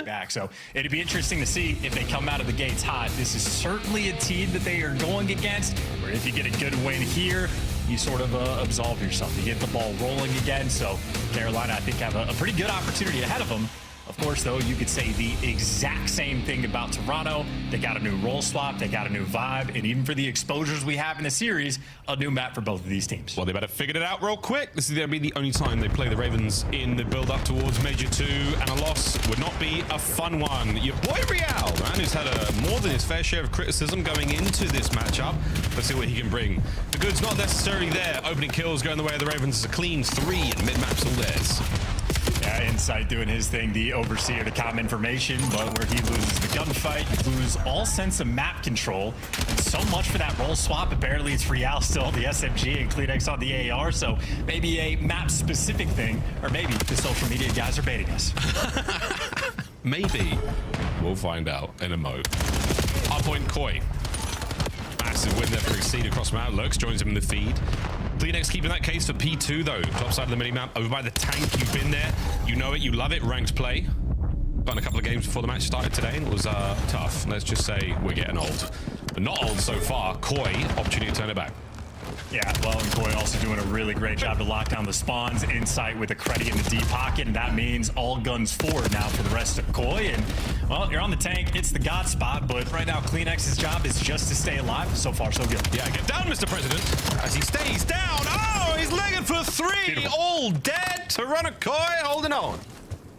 back. So it'd be interesting to see if they come out of the gates hot. This is certainly a team that they are going against, where if you get a good win here, you sort of absolve yourself. You get the ball rolling again. So Carolina, I think, have a pretty good opportunity ahead of them. Of course, though, you could say the exact same thing about Toronto. They got a new role swap, they got a new vibe, and even for the exposures we have in the series, a new map for both of these teams. Well, they better figure it out real quick. This is going to be the only time they play the Ravens in the build-up towards Major 2, and a loss would not be a fun one. Your boy Real, man, who's had more than his fair share of criticism going into this matchup. Let's see what he can bring. The good's not necessarily there. Opening kills going the way of the Ravens is a clean 3, and mid-map's all theirs. Yeah, Insight doing his thing, the overseer to comm information, but where he loses the gunfight, you lose all sense of map control. And so much for that role swap. Apparently it's Real still on the SMG and Kleenex on the AR, so maybe a map-specific thing, or maybe the social media guys are baiting us. Maybe. We'll find out in a mo. Hardpoint Koi. Massive win there for Exceed across from Outlooks, joins him in the feed. Kleenex keeping that case for P2 though. Top side of the minimap, over by the tank. You've been there, you know it, you love it. Ranked play. Gotten a couple of games before the match started today, and it was tough. Let's just say we're getting old. But not old so far. Koi, opportunity to turn it back. Yeah, well, and Koi also doing a really great job to lock down the spawns. Insight with a credit in the D pocket, and that means all guns forward now for the rest of Koi. And, well, you're on the tank. It's the God spot, but right now Kleenex's job is just to stay alive. So far, so good. Yeah, get down, Mr. President, as he stays down. Oh, he's legged for 3. Beautiful. All dead. Toronto Koi holding on.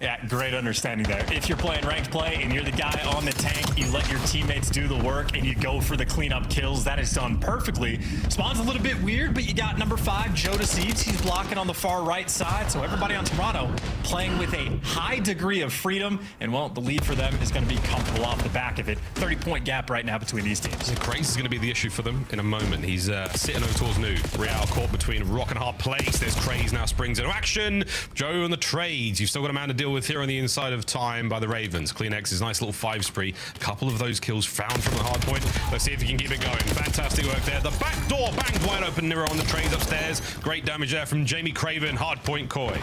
Yeah, great understanding there. If you're playing ranked play and you're the guy on the tank, you let your teammates do the work and you go for the cleanup kills. That is done perfectly. Spawn's a little bit weird, but you got number 5, Joe Deceits. He's blocking on the far right side. So everybody on Toronto playing with a high degree of freedom. And, well, the lead for them is going to be comfortable off the back of it. 30-point gap right now between these teams. Grace is going to be the issue for them in a moment. He's sitting over towards New. Real caught between rock and hard place. There's Craze now springs into action. Joe on the trades. You've still got a man to deal with here on the inside of time by the Ravens. Kleenex's nice little 5 spree. A couple of those kills found from the hard point. Let's see if he can keep it going. Fantastic work there. The back door banged wide open. Nero on the trades upstairs. Great damage there from Jamie Craven. Hard point Koi.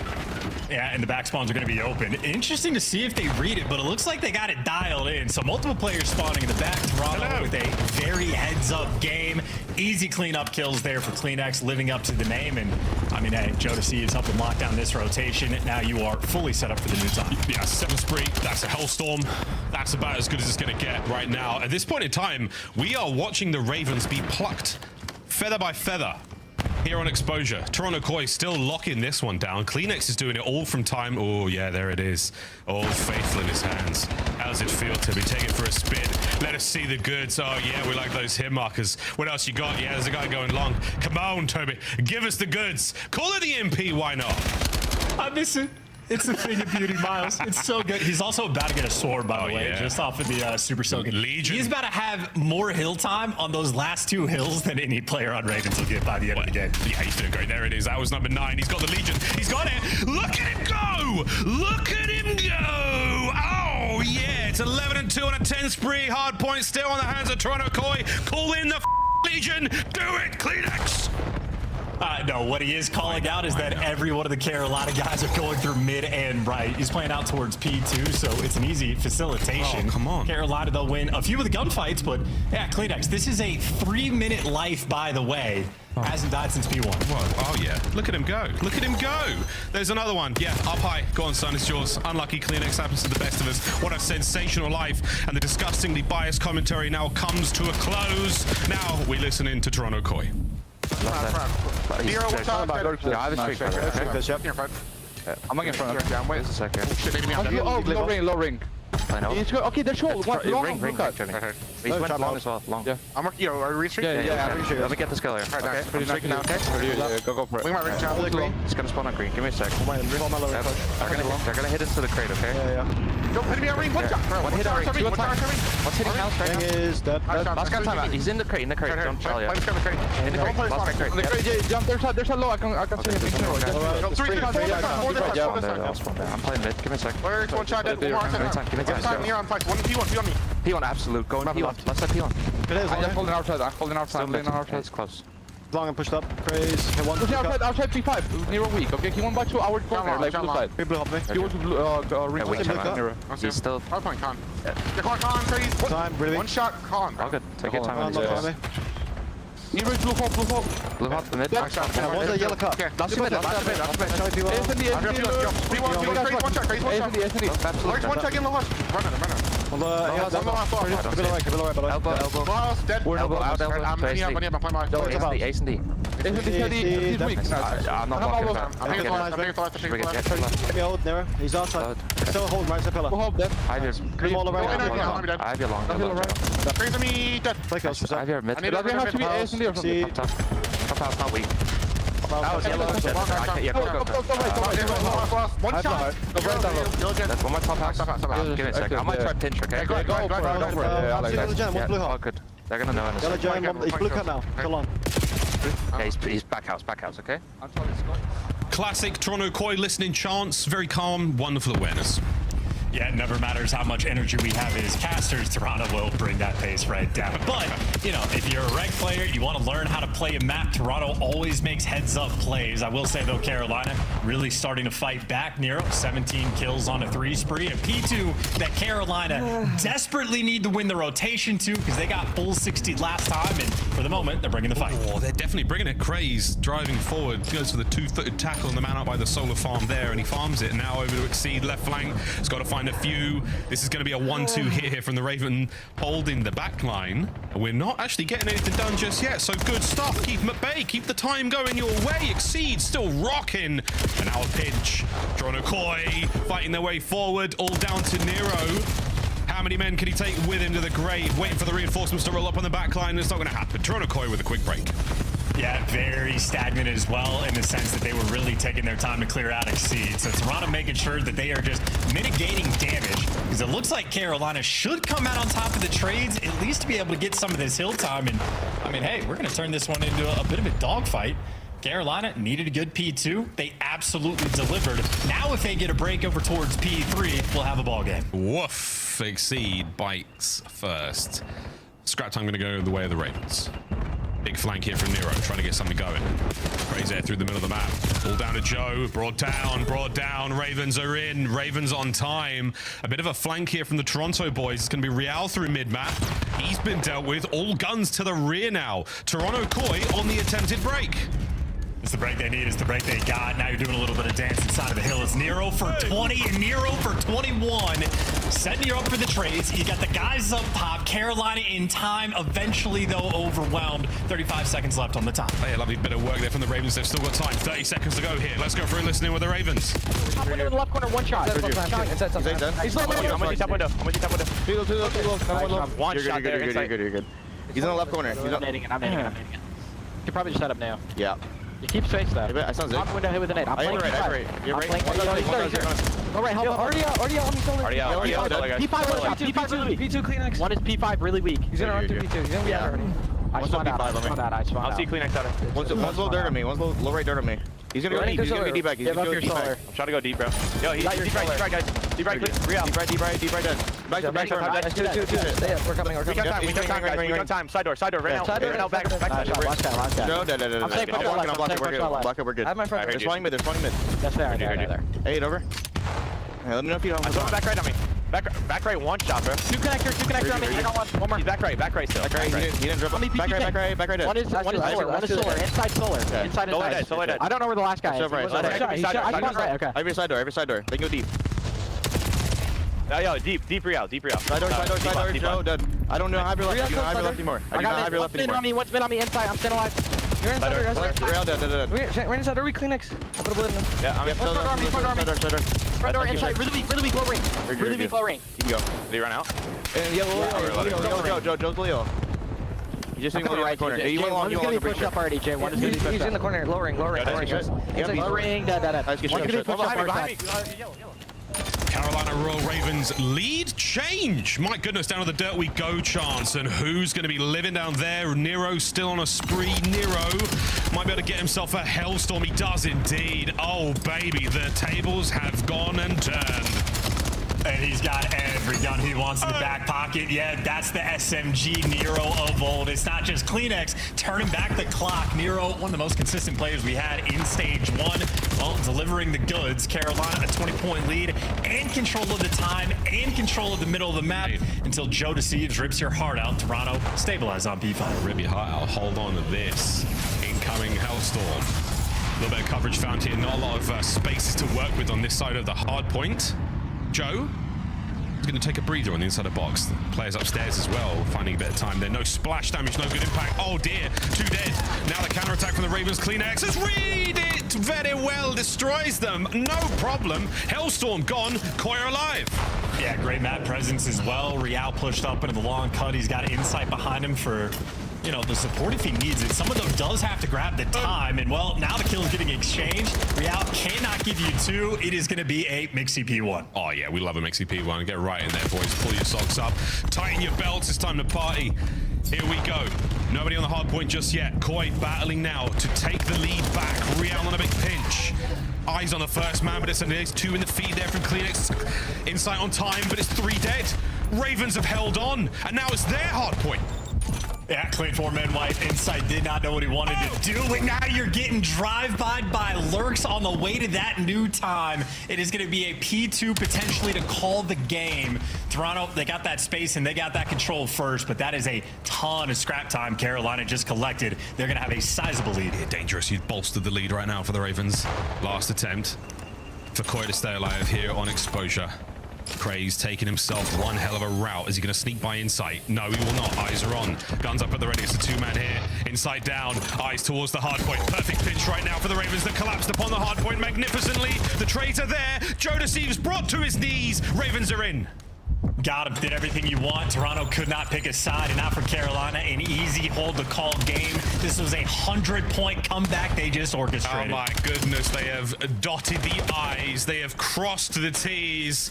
Yeah, and the back spawns are going to be open. Interesting to see if they read it, but it looks like they got it dialed in. So multiple players spawning in the back. Toronto with a very heads-up game. Easy cleanup kills there for Kleenex, living up to the name. And, I mean, hey, Joe Deceits is helping lock down this rotation. Now you are fully set up for the new time. Yeah, 7 spree. That's a hellstorm. That's about as good as it's going to get right now. At this point in time, we are watching the Ravens be plucked feather by feather here on Exposure. Toronto Koi still locking this one down. Kleenex is doing it all from time. Oh, yeah, there it is. All faithful in his hands. How does it feel to be taken for a spin? Let us see the goods. Oh, yeah, we like those hit markers. What else you got? Yeah, there's a guy going long. Come on, Toby. Give us the goods. Call it the MP. Why not? I miss it. It's a thing of beauty, Miles. It's so good. He's also about to get a sword, by the way, just off of the Super Soaking. Legion. He's about to have more hill time on those last 2 hills than any player on Ravens will get by the end of the game. Yeah, he's doing great. There it is. That was number 9. He's got the Legion. He's got it. Look at him go. Look at him go. Oh, yeah. It's 11 and 2 on a 10 spree. Hard point still on the hands of Toronto Koi. Call in the Legion. Do it, Kleenex. No, what he is calling out is that every one of the Carolina guys are going through mid and right. He's playing out towards P2, so it's an easy facilitation. Oh, come on. Carolina, they'll win a few of the gunfights, but yeah, Kleenex, this is a 3-minute life, by the way. Hasn't died since P1. Whoa. Oh, yeah. Look at him go. Look at him go. There's another one. Yeah, up high. Go on, son. It's yours. Unlucky. Kleenex happens to the best of us. What a sensational life. And the disgustingly biased commentary now comes to a close. Now we listen in to Toronto Koi. Nero, what's up? Yeah, I have a streak. I'm looking in front of him. Wait a second. Oh, low ring. I know. Okay, they're short. Ring. He went long as well. Long. Yeah. I'm working. Are you retreat? Yeah. Let me get this guy here. Alright, pretty nice now. Okay. Go for it. We might ring down. It's gonna spawn on green. Give me a sec. They're gonna hit into the crate, okay? Yeah. Don't hit me on ring. One shot. One hit on ring. What's hitting house right now? Is that last guy time out. He's in the crate. Don't tell ya. In the crate. Last crate. yeah, jump. They're so low. I can see him. I'm playing mid. Give me a sec. Where's one shot? One more time. Give me time. Near on fight. One P1 on me. P1 absolute. Going P1. Let's set P1. I'm holding outside. I'm holding outside. It's close. Long and pushed up. Craze. Hit one. Outside P5. Nero weak. Okay, he went back to our corner, like blue side. He blew up me. He was ring. Nero. He's still. Hardpoint, con. Con, crazy. Time, really. One shot, con. All good. Take your time. Nero is blue hop. Blue hop the mid. Back shot. One's a yellow cup. Last mid. Crazy, one shot, crazy, one shot. Large one shot, in low hush. Run it. On the below right, by the way. Elbow. Lost, dead. Elbow. I'm money up, I'm playing my. Ace and D. He's weak. I'm not blocking him. I'm taking the left. Let me hold, Nero. He's outside. Still holding right side pillar. Blue hop dead. I have your All around. I have your long. Crazy me, dead. Play close. I have your mid. I need That have to be Ace and D or something. Top house not weak. That was yellow. Yeah, go. One shot. That's one more top house. Give me a second. I might try pinch, okay? Go. All good. They're gonna know in a Yellow second. giant, he's blue cut now. Still on. Yeah, he's back house, okay? Classic Toronto Koi listening chants. Very calm, wonderful awareness. Yeah, it never matters how much energy we have as casters. Toronto will bring that pace right down. But, you know, if you're a reg player, you want to learn how to play a map. Toronto always makes heads-up plays. I will say, though, Carolina really starting to fight back. Nero, 17 kills on a 3 spree. And P2 that Carolina desperately need to win the rotation to because they got full 60 last time. And for the moment, they're bringing the fight. Oh, they're definitely bringing it. Craze driving forward. Goes for the 2-footed tackle on the man out by the solar farm there. And he farms it. Now over to Exceed left flank. He's got to find a few. This is going to be a 1-2 hit here from the Raven holding the back line. We're not actually getting anything done just yet, so good stuff. Keep them at bay. Keep the time going your way. Exceed still rocking. And now a pinch. Toronto Koi fighting their way forward, all down to Nero. How many men can he take with him to the grave? Waiting for the reinforcements to roll up on the back line. It's not going to happen. Toronto Koi with a quick break. Yeah, very stagnant as well in the sense that they were really taking their time to clear out Exceed. So Toronto making sure that they are just mitigating damage because it looks like Carolina should come out on top of the trades, at least to be able to get some of this hill time. And I mean, hey, we're going to turn this one into a bit of a dogfight. Carolina needed a good P2. They absolutely delivered. Now if they get a break over towards P3, we'll have a ball game. Woof. Exceed bites first. Scrap time going to go the way of the Ravens. Big flank here from Nero, trying to get something going. Crazy through the middle of the map. All down to Joe. Brought down. Ravens are in. Ravens on time. A bit of a flank here from the Toronto boys. It's going to be Real through mid-map. He's been dealt with. All guns to the rear now. Toronto Koi on the attempted break. It's the break they need. It's the break they got. Now you're doing a little bit of dance inside of the hill. It's Nero for 20 and Nero for 21. Setting you up for the trades. You got the guys up top. Carolina in time. Eventually, though, overwhelmed. 35 seconds left on the top. Hey, a lovely bit of work there from the Ravens. They've still got time. 30 seconds to go here. Let's go through listening with the Ravens. Top window in the left corner, one shot. He's not I'm with you, top window. One shot there. You're good. He's in the left corner. I'm nading it. You can probably just set up now. Yeah. You keep space though. I sounds good. Top window hit with an 8. I'm playing right. You're right. All right, help. Already out on me shoulder. Already out. P5 really weak. P2 Kleenex. One is P5 really weak. He's gonna run to P2. He's gonna be out already. I spawned out. I'll see Kleenex out. One's low dirt on me. One's low right dirt on me. He's gonna go deep. He's gonna be deep back. He's gonna go deep back. I'm trying to go deep, bro. Yo, he's deep right, guys. Deep right, deep right, dead. Back. We're coming. We got time. Side door, right now. Side door, now back. Watch that. No, dead. I'm blocking. We're good. I have my front. They're spawning mid. That's fair. Hey, over. Hey, let me know if you don't. Back right on me. Back right, one shot, bro. Two connector on me. I got one more. He's back right still. He didn't dribble. Back right. One is solar. Inside solar. Solar dead. I don't know where the last guy is. Okay. Every side door. They go deep. Yo, deep real. Side door, Joe, dead. I don't know how you're left anymore. I do not have your left anymore. One's been on me inside. I'm still alive. You're inside. Real dead. We're inside. Are we Kleenex? Yeah, I'm inside. Front door inside. Really weak low ring. Really weak low ring. You can go. Did he run out? Yeah, Joe's Leo. He's just in the right corner. He's gonna be pushed up already, Jay. He's in the corner. Low ring. Low ring. Dead. One's gonna be pushed up behind me. Carolina Royal Ravens lead change. My goodness, down to the dirt we go chance. And who's going to be living down there? Nero still on a spree. Nero might be able to get himself a hellstorm. He does indeed. Oh, baby, the tables have gone and turned. And he's got Every gun he wants in the back pocket. Yeah, that's the SMG Nero of old. It's not just Kleenex turning back the clock. Nero, one of the most consistent players we had in stage 1. Well, delivering the goods. Carolina, a 20-point lead and control of the time and control of the middle of the map until Joe Deceives rips your heart out. Toronto stabilize on P5. Rip your heart out. Hold on to this. Incoming Hellstorm. A little bit of coverage found here. Not a lot of spaces to work with on this side of the hard point. Joe is going to take a breather on the inside of the box. The players upstairs as well, finding a bit of time there. No splash damage, no good impact. Oh dear, 2 dead. Now the counterattack from the Ravens. Kleenex has read it very well, destroys them. No problem. Hellstorm gone, Koi alive. Yeah, great map presence as well. Real pushed up into the long cut. He's got insight behind him for, you know, the support if he needs it. Someone, though, does have to grab the time. And, well, now the kill is getting exchanged. Real cannot give you 2. It is going to be a Mixie P1. Oh, yeah, we love a Mixie P1. Get right in there, boys. Pull your socks up. Tighten your belts. It's time to party. Here we go. Nobody on the hard point just yet. Koi battling now to take the lead back. Real on a big pinch. Eyes on the first man, but it's 2 in the feed there from Kleenex. Insight on time, but it's 3 dead. Ravens have held on, and now it's their hard point. Yeah, clean 4-man wipe. Insight did not know what he wanted to do, and now you're getting drive-by'd by Lurks on the way to that new time. It is going to be a P2 potentially to call the game. Toronto, they got that space and they got that control first, but that is a ton of scrap time Carolina just collected. They're going to have a sizable lead. Yeah, dangerous. You've bolstered the lead right now for the Ravens. Last attempt for Koi to stay alive here on exposure. Craze taking himself one hell of a route. Is he going to sneak by Insight? No, he will not. Eyes are on. Guns up at the ready. It's a 2-man here. Insight down. Eyes towards the hard point. Perfect pinch right now for the Ravens that collapsed upon the hard point magnificently. The trades are there. Joe Deceives brought to his knees. Ravens are in. Got him. Did everything you want. Toronto could not pick a side, and not for Carolina. An easy hold to call game. This was a 100-point comeback they just orchestrated. Oh my goodness. They have dotted the I's. They have crossed the T's.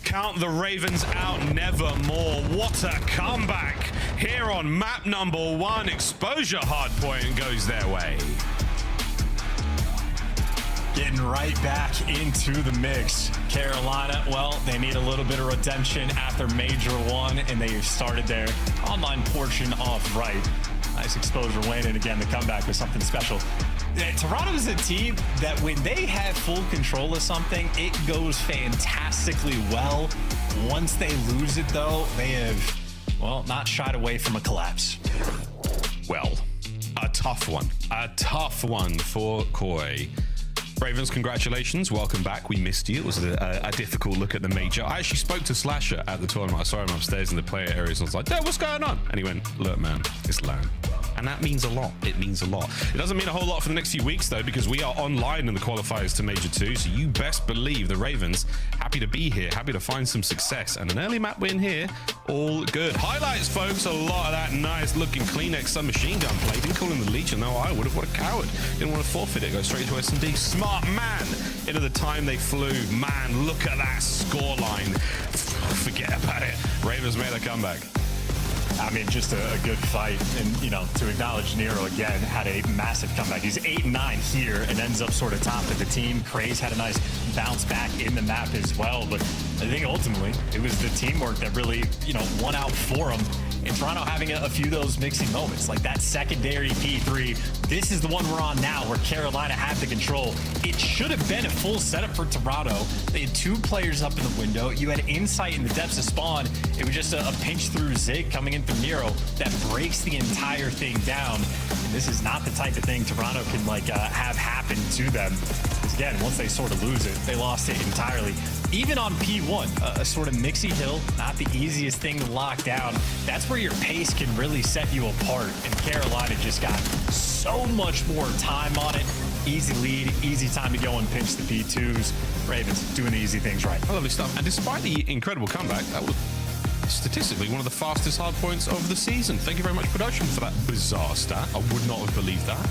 Count the Ravens out nevermore. What a comeback here on map number 1. Exposure hardpoint goes their way. Getting right back into the mix. Carolina, well, they need a little bit of redemption after Major 1, and they started their online portion off right. Nice exposure win, and again, the comeback was something special. Toronto is a team that when they have full control of something, it goes fantastically well. Once they lose it, though, they have, well, not shied away from a collapse. Well, a tough one. A tough one for Koi. Ravens, congratulations. Welcome back. We missed you. It was a difficult look at the major. I actually spoke to Slasher at the tournament. I saw him upstairs in the player areas. I was like, "Dad, what's going on?" And he went, "Look, man, it's LAN." And that means a lot. It means a lot. It doesn't mean a whole lot for the next few weeks, though, because we are online in the qualifiers to Major 2. So you best believe the Ravens happy to be here, happy to find some success. And an early map win here, all good. Highlights, folks. A lot of that nice-looking Kleenex submachine gun play. Didn't call him the Legion. No, I would have. What a coward. Didn't want to forfeit it. Go straight to S&D. Smart man. Into the time they flew. Man, look at that scoreline. Forget about it. Ravens made a comeback. I mean, just a good fight. And, you know, to acknowledge Nero again, had a massive comeback. He's 8-9 here and ends up sort of top of the team. Craze had a nice bounce back in the map as well. But I think ultimately it was the teamwork that really, you know, won out for him. And Toronto having a few of those mixing moments, like that secondary P3. This is the one we're on now where Carolina had the control. It should have been a full setup for Toronto. They had 2 players up in the window. You had Insight in the depths of spawn. It was just a pinch through Zig coming in through Nero that breaks the entire thing down. And this is not the type of thing Toronto can like have happen to them. Because again, once they sort of lose it, they lost it entirely. Even on P1, a sort of mixy hill, not the easiest thing to lock down. That's where your pace can really set you apart. And Carolina just got so much more time on it. Easy lead, easy time to go and pinch the P2s. Ravens doing the easy things right. Lovely stuff. And despite the incredible comeback, that was statistically one of the fastest hard points of the season. Thank you very much, production, for that bizarre stat. I would not have believed that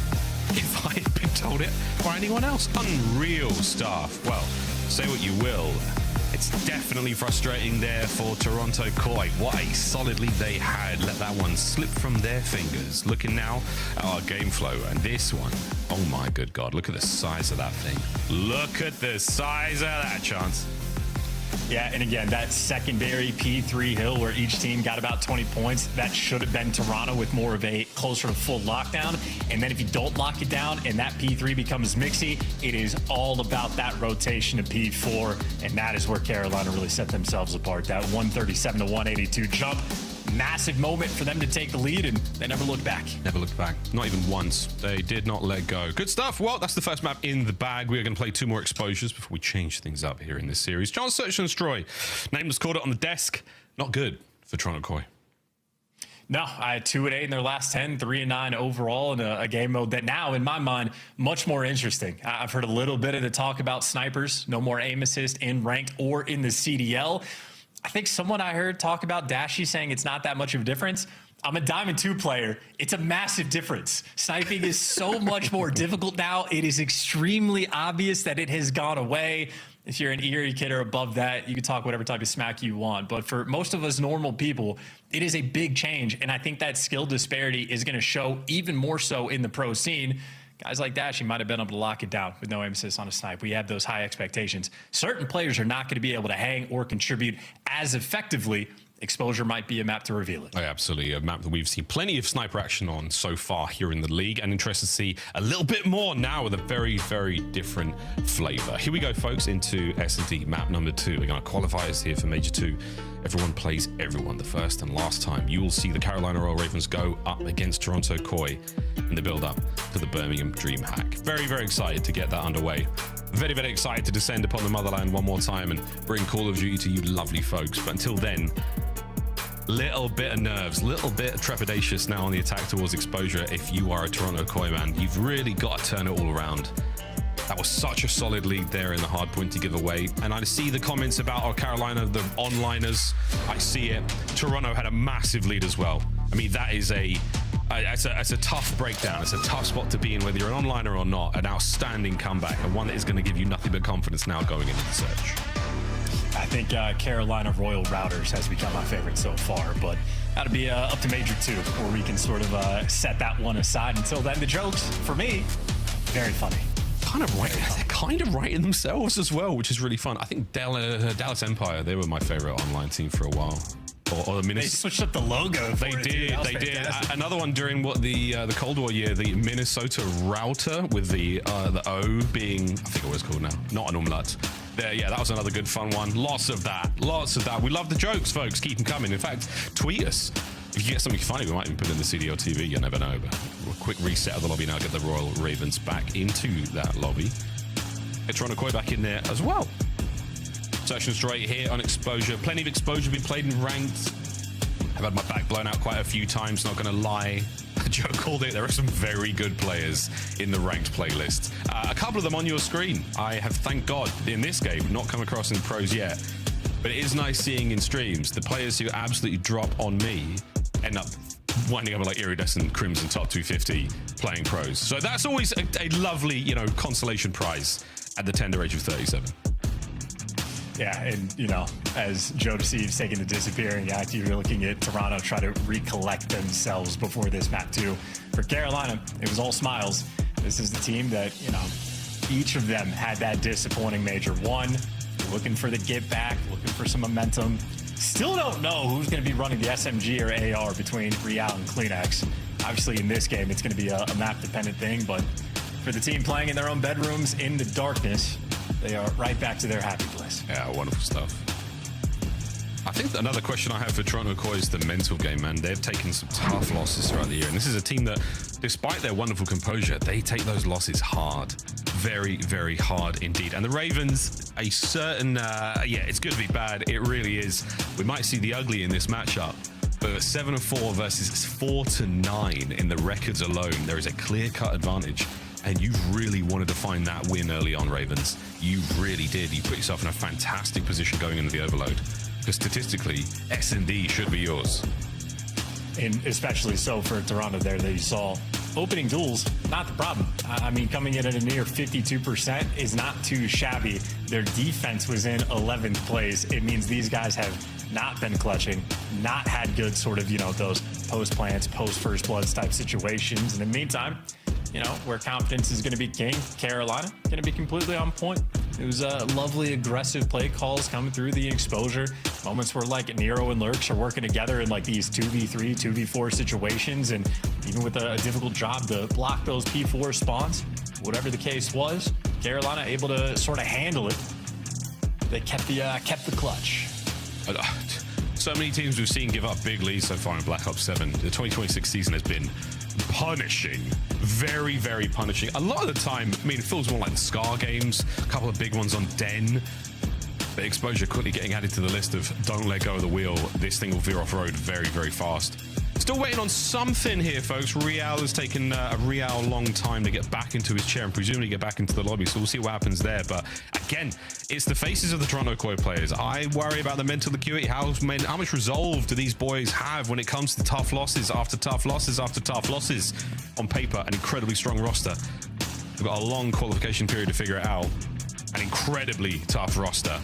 if I had been told it by anyone else. Unreal stuff. Well, say what you will. It's definitely frustrating there for Toronto Koi. What a solid lead they had. Let that one slip from their fingers. Looking now at our game flow, and this one, oh my good God, look at the size of that thing. Look at the size of that chance. Yeah, and again, that secondary P3 hill where each team got about 20 points, that should have been Toronto with more of a closer to full lockdown. And then if you don't lock it down and that P3 becomes mixy, it is all about that rotation to P4. And that is where Carolina really set themselves apart. That 137 to 182 jump. Massive moment for them to take the lead, and they never looked back. Never looked back. Not even once. They did not let go. Good stuff. Well, that's the first map in the bag. We are going to play 2 more exposures before we change things up here in this series. Chance, Search, and Destroy. Name was called it on the desk. Not good for Toronto Koi. No, I had 2-8 in their last 10, 3-9 overall in a game mode that now, in my mind, much more interesting. I've heard a little bit of the talk about snipers, no more aim assist in ranked or in the CDL. I think someone I heard talk about Dashy saying it's not that much of a difference. I'm a Diamond 2 player. It's a massive difference. Sniping is so much more difficult now. It is extremely obvious that it has gone away. If you're an Erie kid or above that, you can talk whatever type of smack you want. But for most of us normal people, it is a big change. And I think that skill disparity is going to show even more so in the pro scene. Guys like Dash, you might have been able to lock it down with no emphasis on a snipe. We have those high expectations. Certain players are not going to be able to hang or contribute as effectively. Exposure might be a map to reveal it. Oh, absolutely. A map that we've seen plenty of sniper action on so far here in the league, and interested to see a little bit more now with a very, very different flavor. Here we go, folks, into S&D map number 2. We're going to qualifiers here for Major 2. Everyone plays everyone. The first and last time you will see the Carolina Royal Ravens go up against Toronto Koi in the build-up to the Birmingham DreamHack. Very, very excited to get that underway. Very, very excited to descend upon the motherland one more time and bring Call of Duty to you lovely folks. But until then, little bit of nerves, little bit of trepidatious now on the attack towards exposure. If you are a Toronto Koi man, you've really got to turn it all around. That was such a solid lead there in the hardpoint to give away. And I see the comments about our Carolina, the onliners. I see it. Toronto had a massive lead as well. I mean, that is it's a tough breakdown. It's a tough spot to be in, whether you're an onliner or not. An outstanding comeback, and one that is going to give you nothing but confidence now going into the search. I think Carolina Royal Routers has become my favorite so far, but that'll be up to Major 2, where we can sort of set that one aside. Until then, the jokes, for me, very funny. Kind of right. They're kind of writing themselves as well, which is really fun. I think Dallas Empire, they were my favorite online team for a while. Or the They switched up the logo. They did. Another one during the Cold War year, the Minnesota Router with the O being, I think what it's called now, not an umlaut. There, yeah, that was another good fun one. Lots of that. We love the jokes, folks. Keep them coming. In fact, tweet us. If you get something funny, we might even put it in the CDL TV. You never know. But a quick reset of the lobby now. Get the Royal Ravens back into that lobby. Get Toronto Koi back in there as well. Search and Destroy here on exposure. Plenty of exposure been played in ranked. I've had my back blown out quite a few times, not going to lie. Joe called it. There are some very good players in the ranked playlist. A couple of them on your screen. I have, thank God, in this game, not come across in pros yet. But it is nice seeing in streams the players who absolutely drop on me end up winding up like Iridescent Crimson Top 250 playing pros. So that's always a lovely, consolation prize at the tender age of 37. Yeah, and as Joe deceives taking the disappearing act, you're looking at Toronto try to recollect themselves before this map too. For Carolina, it was all smiles. This is the team that, each of them had that disappointing Major 1, looking for the get back, looking for some momentum. Still don't know who's going to be running the SMG or AR between Real and Kleenex. Obviously, in this game, it's going to be a map-dependent thing, but for the team playing in their own bedrooms in the darkness, they are right back to their happy place. Yeah, wonderful stuff. I think another question I have for Toronto Koi is the mental game, man. They've taken some tough losses throughout the year, and this is a team that, despite their wonderful composure, they take those losses hard. Very, very hard indeed. And the Ravens, a certain, it's good to be bad. It really is. We might see the ugly in this matchup, but 7-4 versus 4-9 in the records alone, there is a clear-cut advantage. And you really wanted to find that win early on, Ravens. You really did. You put yourself in a fantastic position going into the overload. Because statistically, S&D should be yours. And especially so for Toronto there that you saw. Opening duels, not the problem. I mean, coming in at a near 52% is not too shabby. Their defense was in 11th place. It means these guys have not been clutching, not had good sort of, those post-plants, post-first bloods type situations. In the meantime, where confidence is going to be king, Carolina going to be completely on point. It was lovely, aggressive play calls coming through the exposure. Moments where like Nero and Lurks are working together in like these 2v3, 2v4 situations, and even with a difficult job to block those P4 spawns, whatever the case was, Carolina able to sort of handle it. They kept the clutch. So many teams we've seen give up big leads so far in Black Ops 7. The 2026 season has been punishing. Very, very punishing. A lot of the time, I mean, it feels more like the Scar games, a couple of big ones on Den. But Exposure quickly getting added to the list of don't let go of the wheel. This thing will veer off road very, very fast. Still waiting on something here, folks. Real has taken a real long time to get back into his chair and presumably get back into the lobby, so we'll see what happens there. But again, it's the faces of the Toronto Koi players. I worry about the mental acuity. How much resolve do these boys have when it comes to tough losses after tough losses after tough losses? On paper, an incredibly strong roster. We've got a long qualification period to figure it out. An incredibly tough roster.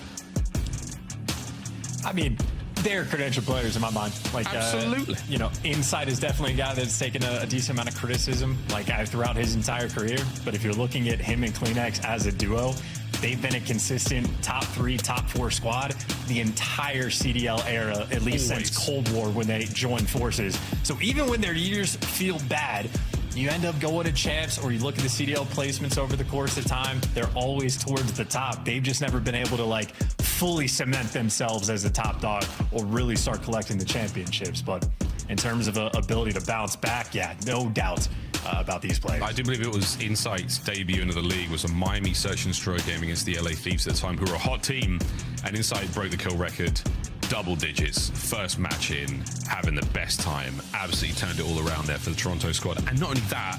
I mean, they're credentialed players in my mind. Like, absolutely. You know, Insight is definitely a guy that's taken a decent amount of criticism, like throughout his entire career. But if you're looking at him and Kleenex as a duo, they've been a consistent top 3, top 4 squad the entire CDL era, at least since Cold War when they joined forces. So even when their years feel bad, you end up going to champs, or you look at the CDL placements over the course of time, they're always towards the top. They've just never been able to like fully cement themselves as a top dog or really start collecting the championships. But in terms of ability to bounce back, yeah, no doubt about these players. I do believe it was Insight's debut into the league was a Miami Search and Destroy game against the LA Thieves at the time, who were a hot team, and Insight broke the kill record. Double digits, first match in, having the best time, absolutely turned it all around there for the Toronto squad. And not only that,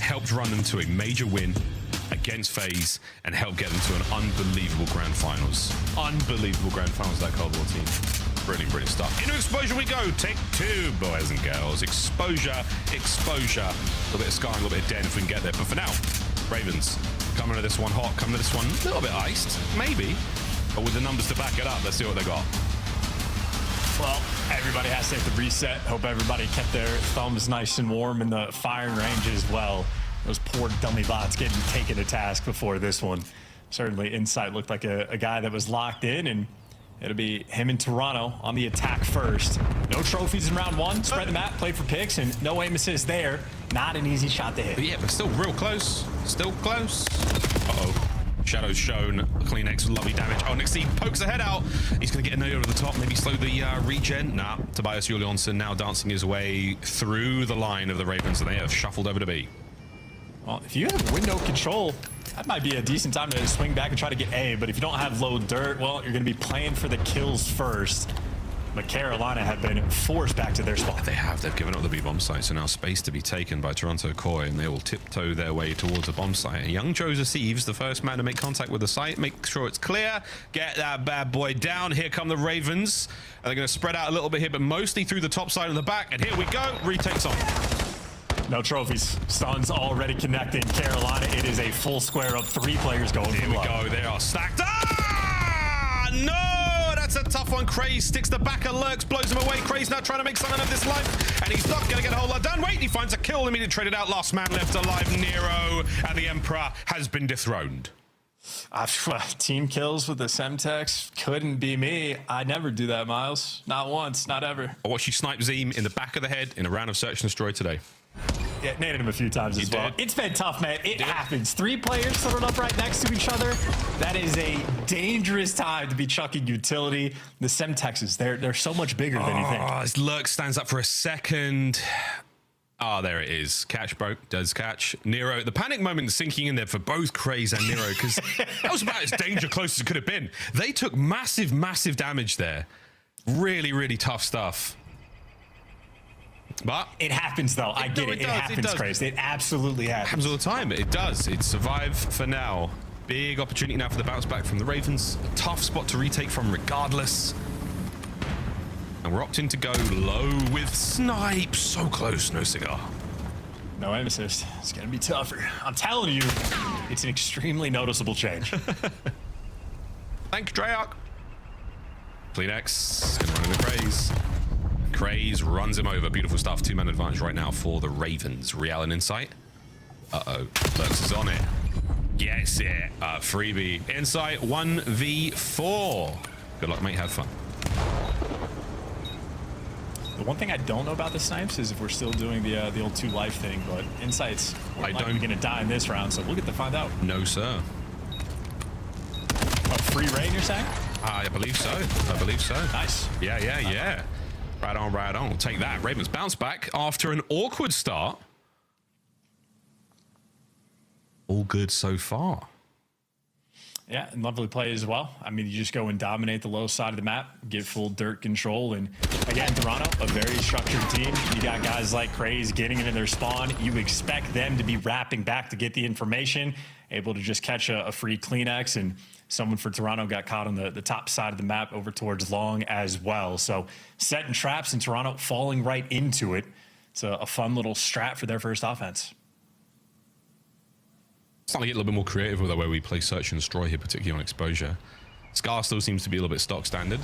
helped run them to a major win against FaZe and helped get them to an unbelievable grand finals. Unbelievable grand finals, that Cold War team. Brilliant, brilliant stuff. Into Exposure we go. Take 2, boys and girls. Exposure, Exposure. A little bit of Scar, a little bit of Den if we can get there. But for now, Ravens coming to this one hot, coming to this one a little bit iced, maybe. But with the numbers to back it up, let's see what they got. Well, everybody has to have the reset. Hope everybody kept their thumbs nice and warm in the firing range as well. Those poor dummy bots getting taken to task before this one. Certainly Insight looked like a guy that was locked in, and it'll be him in Toronto on the attack first. No trophies in round 1. Spread the map, play for picks, and no aim assist there. Not an easy shot to hit. But yeah, but still real close. Still close. Uh-oh. Shadows shown. Kleenex with lovely damage. Oh, Nixie pokes the head out. He's going to get a nade over the top. Maybe slow the regen. Nah, Tobias Julianson now dancing his way through the line of the Ravens, and they have shuffled over to B. Well, if you have window control, that might be a decent time to swing back and try to get A. But if you don't have low dirt, well, you're going to be playing for the kills first. But Carolina have been forced back to their spot. They have. They've given up the B bomb site, so now space to be taken by Toronto Koi, and they will tiptoe their way towards the bomb site. And young Joseph Eves, the first man to make contact with the site, make sure it's clear, get that bad boy down. Here come the Ravens. And they're going to spread out a little bit here, but mostly through the top side and the back. And here we go. Retakes on. No trophies. Stuns already connecting. Carolina, it is a full square of 3 players going. Here we go. They are stacked. Ah! No! That's a tough one. Craze sticks the back of Lurks, blows him away. Craze now trying to make something of this life, and he's not going to get a whole lot done. Wait, he finds a kill. Immediately traded out. Last man left alive, Nero, and the Emperor has been dethroned. Team kills with the Semtex couldn't be me. I never do that, Miles. Not once, not ever. I watched you snipe Zeem in the back of the head in a round of Search and Destroy today. Yeah, naded him a few times as well. It's been tough, man. It happens. 3 players thrown up right next to each other. That is a dangerous time to be chucking utility. The Semtexes, they're so much bigger than you think. His Lurk stands up for a second. Ah, there it is. Catch broke, does catch. Nero, the panic moment sinking in there for both Craze and Nero, because that was about as danger close as it could have been. They took massive, massive damage there. Really, really tough stuff. But it happens, though. I get it. It happens, Craze. It absolutely happens. Happens all the time. It does. It's survived for now. Big opportunity now for the bounce back from the Ravens. A tough spot to retake from regardless. And we're opting to go low with Snipe. So close, no cigar. No aim assist. It's going to be tougher. I'm telling you, it's an extremely noticeable change. Thank you, Dreyarch. Kleenex going to run into Craze. Craze runs him over. Beautiful stuff. 2-man advantage right now for the Ravens. Real and Insight. Uh-oh. Lurks is on it. gets it. Freebie. Insight 1v4. Good luck, mate. Have fun. The one thing I don't know about the snipes is if we're still doing the old 2 life thing, but Insight's going to die in this round, so we'll get to find out. No, sir. Free rain, you're saying? I believe so. I believe so. Nice. Yeah. Right on, right on. Take that. Ravens bounce back after an awkward start. All good so far. Yeah, and lovely play as well. I mean, you just go and dominate the low side of the map, get full dirt control. And again, Toronto, a very structured team. You got guys like Craze getting into their spawn. You expect them to be wrapping back to get the information, able to just catch a free Kleenex. And someone for Toronto got caught on the top side of the map over towards long as well. So setting traps and Toronto falling right into it. It's a fun little strat for their first offense. Starting to get a little bit more creative with the way we play search and destroy here, particularly on exposure. Scar still seems to be a little bit stock standard.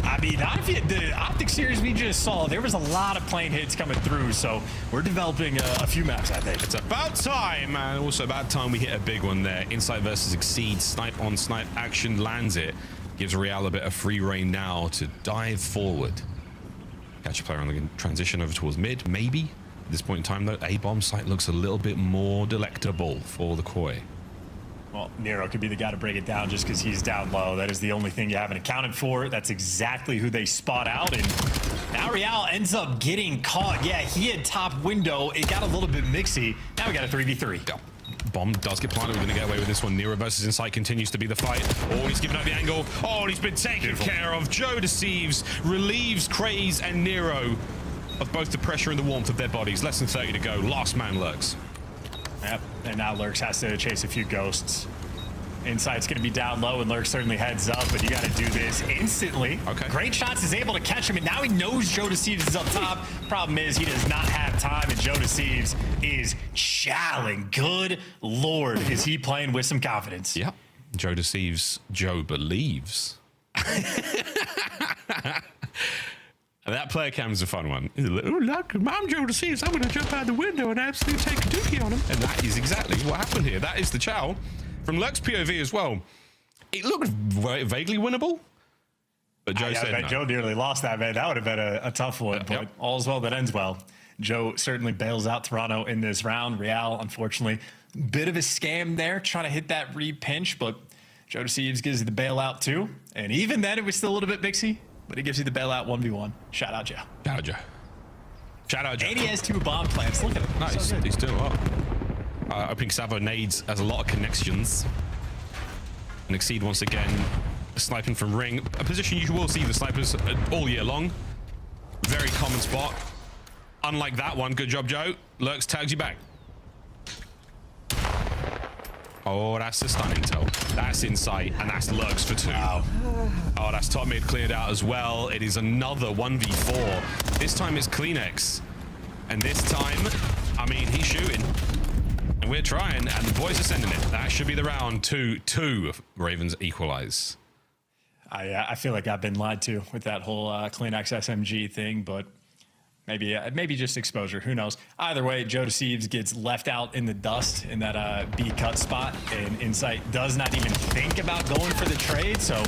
I mean, the Optic series we just saw, there was a lot of plane hits coming through, so we're developing a few maps, I think. It's about time, and also about time we hit a big one there. Insight versus Exceed, snipe on snipe action lands it. Gives Real a bit of free reign now to dive forward. Catch a player on the transition over towards mid, maybe. At this point in time, though, A-bomb site looks a little bit more delectable for the Koi. Well, Nero could be the guy to break it down just because he's down low. That is the only thing you haven't accounted for. That's exactly who they spot out. And now Real ends up getting caught. Yeah, he had top window. It got a little bit mixy. Now we got a 3v3. Yeah. Bomb does get planted. We're going to get away with this one. Nero versus Insight continues to be the fight. Oh, he's giving up the angle. Oh, and he's been taken care of. Joe deceives, relieves Craze and Nero of both the pressure and the warmth of their bodies. Less than 30 to go. Last man Lurks. Yep, and now Lurks has to chase a few ghosts. Insight's going to be down low, and Lurks certainly heads up, but you got to do this instantly. Okay. Great shots, is able to catch him, and now he knows Joe Deceives is up top. Problem is, he does not have time, and Joe Deceives is challing. Good Lord, is he playing with some confidence. Yep. Joe deceives, Joe believes. And that player cam is a fun one. Like, oh, look, I'm Joe Deceives. I'm going to jump out the window and absolutely take a dookie on him. And that is exactly what happened here. That is the chow. From Lurk's POV as well, it looked vaguely winnable. But Joe said no. Joe nearly lost that, man. That would have been a tough one. But all's well that ends well. Joe certainly bails out Toronto in this round. Real, unfortunately, bit of a scam there, trying to hit that re-pinch. But Joe Deceives gives you the bailout too. And even then, it was still a little bit mixy. But he gives you the bailout 1v1. Shout out, Joe. Shout out, Joe. Shout out, Joe. And he has 2 bomb plants. Look at him. Nice. So he's doing well. Opening Savo nades has a lot of connections. And Exceed once again sniping from ring. A position you will see the snipers all year long. Very common spot. Unlike that one. Good job, Joe. Lurks tags you back. Oh, that's the stunning intel. That's Insight, and that's Lurks for 2. Wow. Oh, that's top mid cleared out as well. It is another 1v4. This time it's Kleenex. And this time, I mean, he's shooting. And we're trying, and the boys are sending it. That should be the round. 2-2. Ravens equalize. I feel like I've been lied to with that whole Kleenex SMG thing, but maybe just exposure. Who knows? Either way, Joe Deceives gets left out in the dust in that B cut spot, and Insight does not even think about going for the trade. So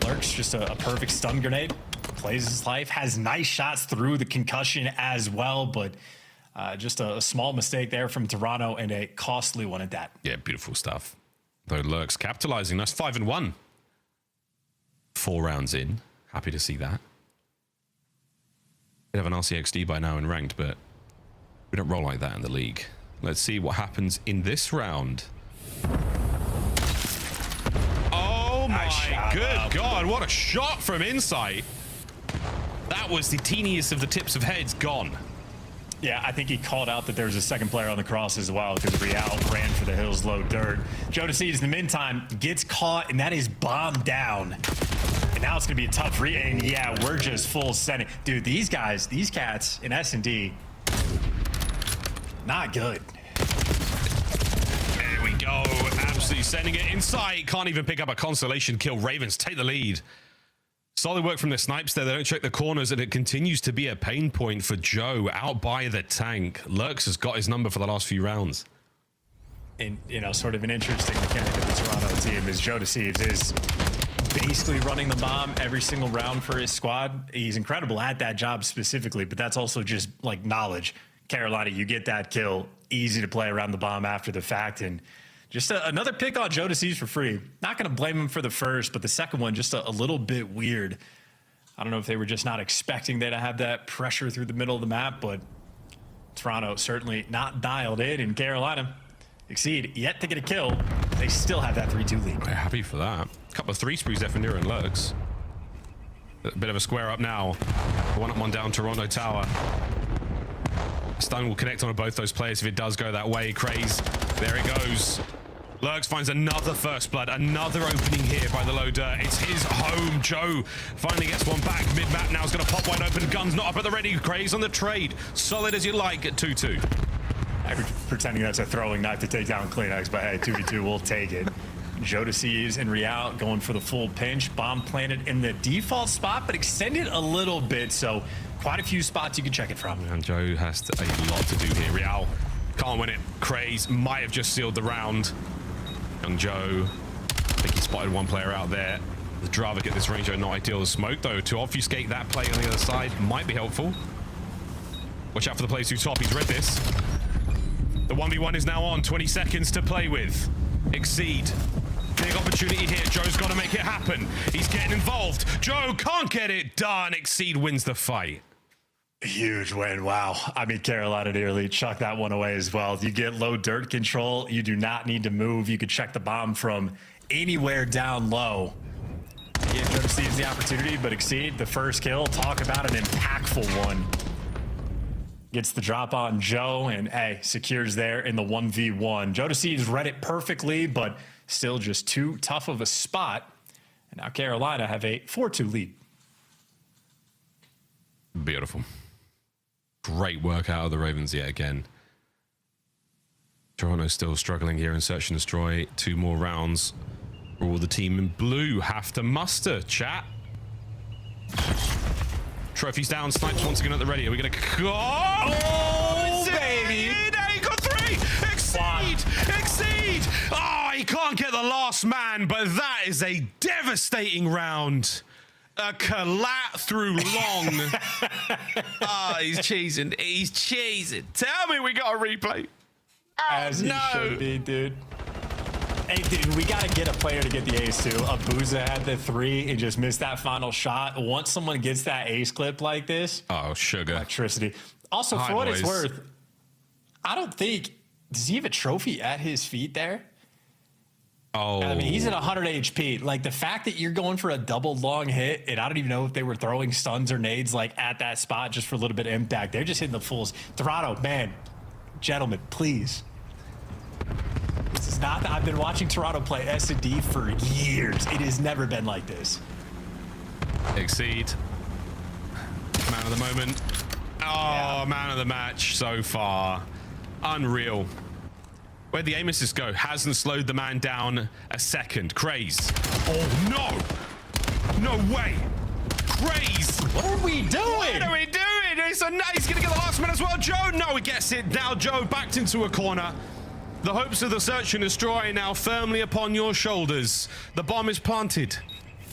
Lurks just a perfect stun grenade, plays his life, has nice shots through the concussion as well, but just a small mistake there from Toronto and a costly one at that. Yeah, beautiful stuff. Though Lurks capitalizing. That's 5-1. 4 rounds in. Happy to see that. We have an RCXD by now in ranked, but we don't roll like that in the league. Let's see what happens in this round. Oh my good God, what a shot from Insight. That was the teeniest of the tips of heads gone. Yeah, I think he called out that there was a second player on the cross as well because Real ran for the hills low dirt. Joe Deceives in the meantime gets caught, and that is bombed down. And now it's going to be a tough and yeah, we're just full sending. Dude, these guys, these cats in S&D, not good. There we go. Absolutely sending it Insight. Can't even pick up a consolation kill. Ravens take the lead. Solid work from the snipes there. They don't check the corners, and it continues to be a pain point for Joe out by the tank. Lurks has got his number for the last few rounds. And, you know, sort of an interesting mechanic of the Toronto team is Joe Deceives is basically running the bomb every single round for his squad. He's incredible at that job specifically, but that's also just like knowledge. Carolina, you get that kill, easy to play around the bomb after the fact. And just another pick on Joe Deceives for free. Not going to blame him for the first, but the second one just a little bit weird. I don't know if they were just not expecting they to have that pressure through the middle of the map, but Toronto certainly not dialed in. And Carolina, Exceed yet to get a kill. They still have that 3-2 lead. We're happy for that. A couple of 3 sprees there for Nero and Lurks. A bit of a square up now. 1 up, 1 down, Toronto Tower. Stun will connect on both those players if it does go that way. Craze, there it goes. Lurks finds another first blood, another opening here by the low dirt. It's his home. Joe finally gets one back. Mid-map now is going to pop wide open. Guns not up at the ready. Craze on the trade. Solid as you like at 2-2. Pretending that's a throwing knife to take down Kleenex, but hey, 2v2, we'll take it. Joe Deceives and Real going for the full pinch. Bomb planted in the default spot, but extended a little bit, so quite a few spots you can check it from. And Joe has a lot to do here. Real can't win it. Craze might have just sealed the round. Young Joe, I think he spotted one player out there. The Dravik at this range are not ideal as smoke, though. To obfuscate that play on the other side might be helpful. Watch out for the players who top. He's read this. The 1v1 is now on. 20 seconds to play with. Exceed. Big opportunity here. Joe's got to make it happen. He's getting involved. Joe can't get it done. Exceed wins the fight. Huge win. Wow. I mean, Carolina nearly chucked that one away as well. You get low dirt control. You do not need to move. You could check the bomb from anywhere down low. Yeah, Joe sees the opportunity, but Exceed, the first kill. Talk about an impactful one. Gets the drop on Joe and, hey, secures there in the 1v1. Joe Deceives read it perfectly, but still just too tough of a spot. And now Carolina have a 4-2 lead. Beautiful. Great work out of the Ravens yet again. Toronto still struggling here in Search and Destroy. 2 more rounds. All the team in blue have to muster, chat. Trophies down, snipes once again at the ready. Are we going to... Oh, baby! He got 3! Exceed! Exceed! Oh, he can't get the last man, but that is a devastating round. A collat through long. Oh, he's cheesing. He's cheesing. Tell me we got a replay. Oh, as he should be, dude. Hey, dude, we got to get a player to get the ace, too. Abuza had the 3 and just missed that final shot. Once someone gets that ace clip like this... Oh, sugar. Electricity. Also, for what it's worth, I don't think... Does he have a trophy at his feet there? Oh. I mean, he's at 100 HP. Like, the fact that you're going for a double long hit, and I don't even know if they were throwing stuns or nades, like, at that spot just for a little bit of impact. They're just hitting the fulls. Toronto, man, gentlemen, please. This is not that I've been watching Toronto play S&D for years. It has never been like this. Exceed. Man of the moment. Oh, yeah. Man of the match so far. Unreal. Where'd the aim assist go? Hasn't slowed the man down a second. Craze. Oh, no. No way. Craze. What are we doing? What are we doing? He's going to get the last man as well. Joe, no, he gets it. Now Joe backed into a corner. The hopes of the Search and Destroy now firmly upon your shoulders. The bomb is planted.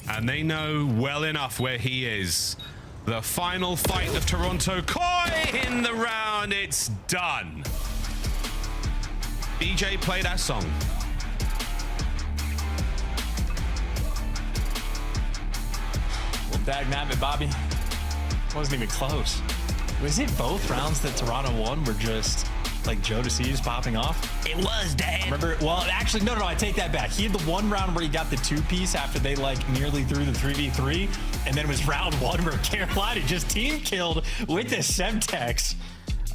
And they know well enough where he is. The final fight of Toronto. Koi in the round. It's done. DJ, play that song. Well, dagnabbit, Bobby. Wasn't even close. Was it both rounds that Toronto won were just like Joe Deceives popping off? It was, Dad. Remember? Well, actually, no, I take that back. He had the one round where he got the 2-piece after they like nearly threw the 3v3, and then it was round 1 where Carolina just team killed with the Semtex.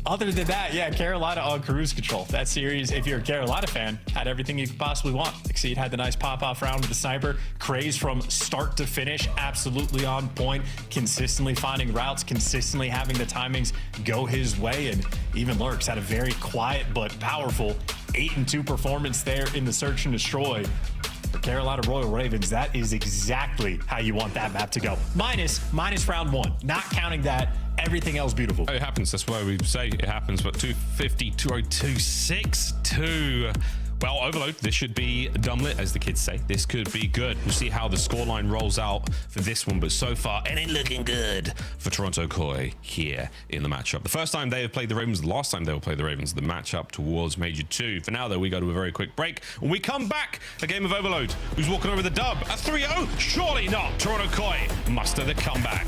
Other than that, yeah, Carolina on cruise control. That series, if you're a Carolina fan, had everything you could possibly want. Exceed had the nice pop-off round with the sniper. Craze from start to finish, absolutely on point. Consistently finding routes, consistently having the timings go his way. And even Lurks had a very quiet but powerful 8-2 performance there in the Search and Destroy. For Carolina Royal Ravens, that is exactly how you want that map to go. Minus round 1, not counting that. Everything else beautiful. It happens. That's why we say it happens. But 250, 202, 6-2. Well, Overload, this should be dumblit, as the kids say. This could be good. We'll see how the scoreline rolls out for this one, but so far, it ain't looking good for Toronto Koi here in the matchup. The first time they have played the Ravens, the last time they will play the Ravens, the matchup towards Major 2. For now, though, we go to a very quick break. When we come back, a game of Overload. Who's walking over the dub? A 3-0? Surely not. Toronto Koi muster the comeback.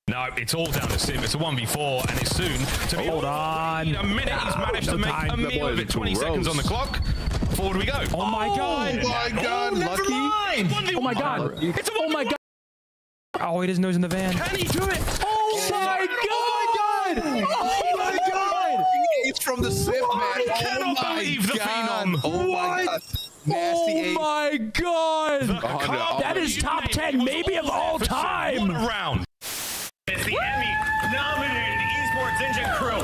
No, it's all down to Sim. It's a 1v4, and it's soon to be. Hold on. A minute. He's managed to make a meal of it. 20 seconds on the clock. Forward we go. Oh my god. Oh my god, Lucky. Oh my god. It's oh my god. Oh, he doesn't know he's in the van. Can he do it? Oh my god. Oh my god. It's from the Sim, man. I cannot believe the Phenom. Oh my god. Nasty eight. my god. That is top 10 maybe of all time. One round. It's the Emmy-nominated Esports Engine crew.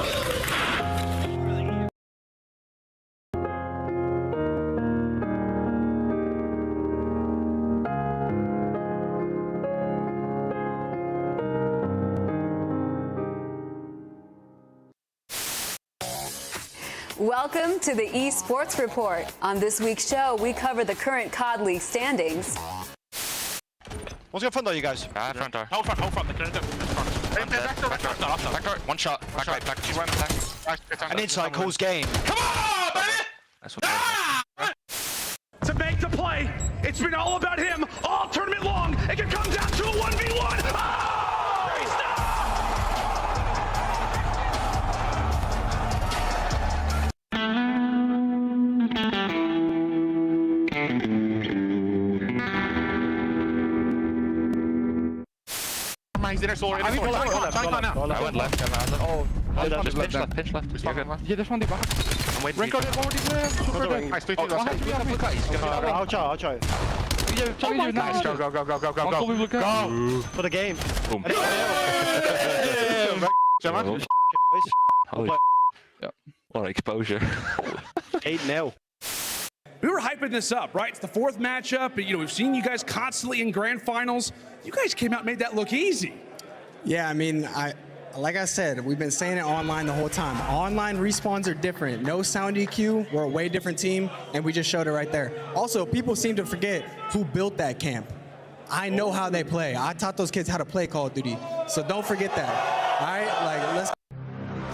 Welcome to the Esports Report. On this week's show, we cover the current COD League standings. One's got front door, you guys. Front door. Hold front. They cleared it. Back door. One shot. Back right. Back. She's running back. And inside calls game. Come on, baby! That's what To make the play, it's been all about him all tournament long. It can come down to a 1v1. Oh, he's not. He's in her solar. I went left. Oh, Just pitch left. You're good. Yeah, there's one deep behind. I'm waiting. Rank out it, already there. Super dead. Nice, 3-2. I'll try. Yeah, Charlie, you're Nice, not. go. For the game. Boom. What exposure. 8-0. We were hyping this up, right? It's the fourth matchup. You know, we've seen you guys constantly in grand finals. You guys came out and made that look easy. Yeah, I mean, like I said, we've been saying it online the whole time. Online respawns are different. No sound EQ. We're a way different team, and we just showed it right there. Also, people seem to forget who built that camp. I know how they play. I taught those kids how to play Call of Duty, so don't forget that. All right, like let's.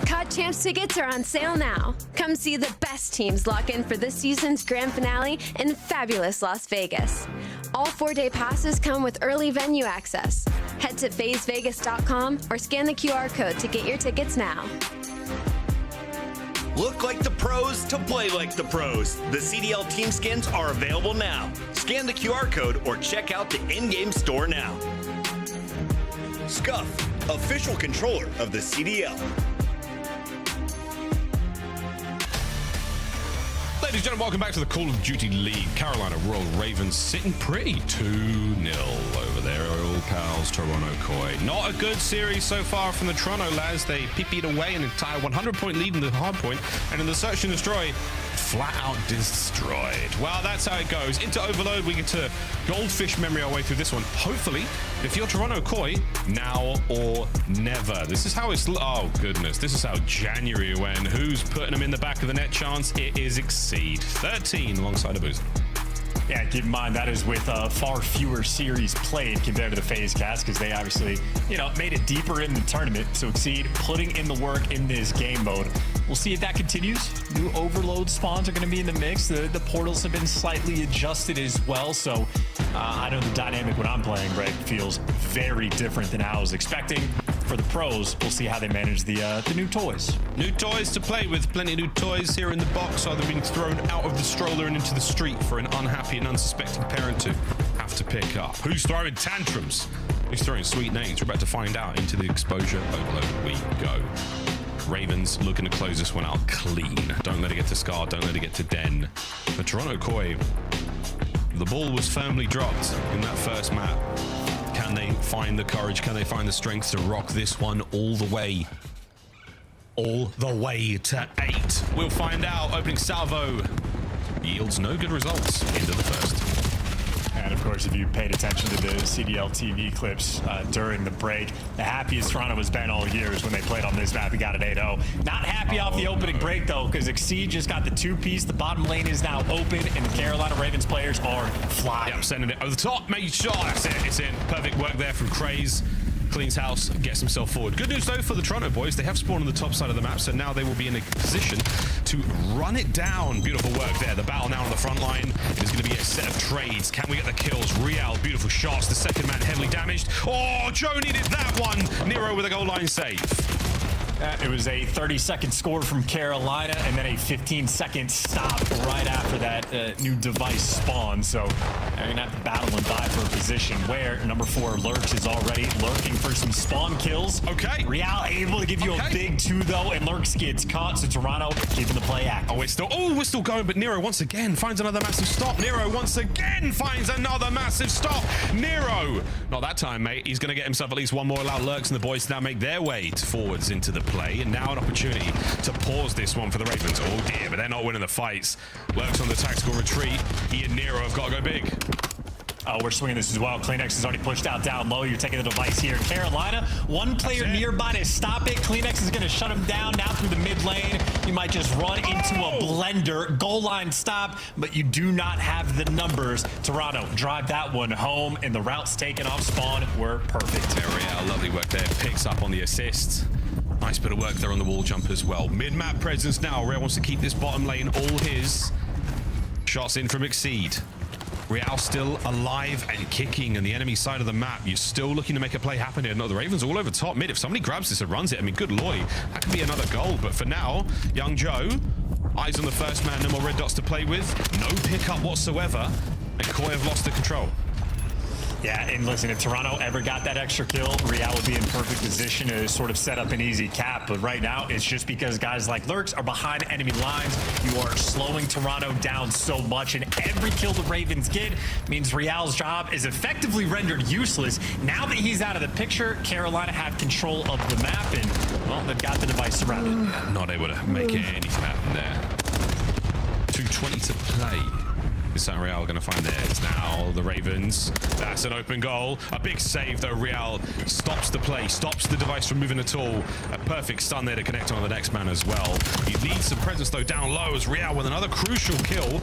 COD Champs tickets are on sale now. Come see the best teams lock in for this season's grand finale in fabulous Las Vegas. All 4-day passes come with early venue access. Head to phasevegas.com or scan the QR code to get your tickets now. Look like the pros to play like the pros. The CDL team skins are available now. Scan the QR code or check out the in-game store now. Scuff, official controller of the CDL. Ladies and gentlemen, welcome back to the Call of Duty League. Carolina Royal Ravens sitting pretty 2-0 over there. Old pals, Toronto Koi. Not a good series so far from the Toronto lads. They pippied away an entire 100-point lead in the Hardpoint, and in the Search and Destroy, flat out destroyed. Well, that's how it goes. Into Overload, we get to goldfish memory our way through this one. Hopefully, if you're Toronto Koi, now or never. This is how it's... Oh, goodness. This is how January went. Who's putting them in the back of the net chance? It is Exceed. 13 alongside a boost. Yeah, keep in mind that is with far fewer series played compared to the FaZe Cast, because they obviously, made it deeper in the tournament. So Exceed putting in the work in this game mode. We'll see if that continues. New overload spawns are going to be in the mix. The portals have been slightly adjusted as well. So I know the dynamic when I'm playing, right, feels very different than how I was expecting. For the pros, we'll see how they manage the new toys. New toys to play with. Plenty of new toys here in the box, either being thrown out of the stroller and into the street for an unhappy and unsuspecting parent to have to pick up. Who's throwing tantrums? Who's throwing sweet names? We're about to find out. Into the exposure overload we go. Ravens looking to close this one out clean. Don't let it get to Scar. Don't let it get to Den. But Toronto Koi, the ball was firmly dropped in that first map. Can they find the courage? Can they find the strength to rock this one all the way? All the way to 8. We'll find out. Opening salvo yields no good results into the first. And of course, if you paid attention to the CDL TV clips during the break, the happiest Toronto has been all year is when they played on this map. We got an 8-0. Not happy off the opening break, though, because Exceed just got the 2-piece. The bottom lane is now open, and the Carolina Ravens players are flying. Yep, sending it over the top. Made sure. That's it. It's in. Perfect work there from Craze. Cleans house, gets himself forward. Good news, though, for the Toronto boys. They have spawned on the top side of the map, so now they will be in a position to run it down. Beautiful work there. The battle now on the front line. It is going to be a set of trades. Can we get the kills? Real, beautiful shots. The second man heavily damaged. Oh, Joe needed that one. Nero with a goal line save. It was a 30-second score from Carolina, and then a 15-second stop right after that new device spawn. So they're going to have to battle and die for a position where number 4 Lurks is already lurking for some spawn kills. Okay. Real able to give you a big 2, though, and Lurks gets caught, so Toronto keeping the play active. We're still going, but Nero once again finds another massive stop. Nero once again finds another massive stop. Nero, not that time, mate. He's going to get himself at least one more allowed Lurks, and the boys now make their way forwards into the play, and now an opportunity to pause this one for the Ravens. Oh dear, but they're not winning the fights. Lurks on the tactical retreat. He and Nero have got to go big. Oh, we're swinging this as well. Kleenex is already pushed out down low. You're taking the device here. Carolina, one player nearby to stop it. Kleenex is going to shut him down now through the mid lane. You might just run into a blender. Goal line stop, but you do not have the numbers. Toronto drive that one home, and the routes taken off spawn were perfect. Real, lovely work there. Picks up on the assist. Nice bit of work there on the wall jump as well. Mid-map presence now. Real wants to keep this bottom lane all his. Shots in from Exceed. Real still alive and kicking, and the enemy side of the map, you're still looking to make a play happen here. No, the Ravens all over top mid. If somebody grabs this and runs it, I mean, good lord, that could be another goal. But for now, young Joe, eyes on the first man, no more red dots to play with. No pickup whatsoever, and Koi have lost the control. Yeah, and listen, if Toronto ever got that extra kill, Real would be in perfect position to sort of set up an easy cap. But right now, it's just because guys like Lurks are behind enemy lines. You are slowing Toronto down so much, and every kill the Ravens get means Real's job is effectively rendered useless. Now that he's out of the picture, Carolina have control of the map, and, well, they've got the device surrounded. Not able to make anything happen there. 2:20 to play. Is Real going to find theirs now? The Ravens. That's an open goal. A big save, though. Real stops the play, stops the device from moving at all. A perfect stun there to connect on the next man as well. He leads some presence, though, down low as Real with another crucial kill.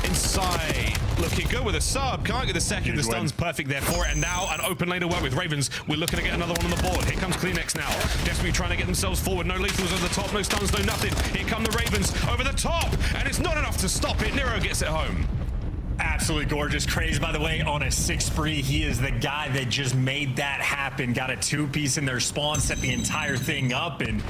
Inside, looking good with a sub. Can't get the second. The stun's perfect there for it. And now an open lane to work with. Ravens, we're looking to get another one on the board. Here comes Kleenex now. Desperately trying to get themselves forward. No lethals over the top, no stuns, no nothing. Here come the Ravens over the top. And it's not enough to stop it. Nero gets it home. Absolutely gorgeous. Craze, by the way, on a 6 spree. He is the guy that just made that happen. Got a 2-piece in their spawn, set the entire thing up, and,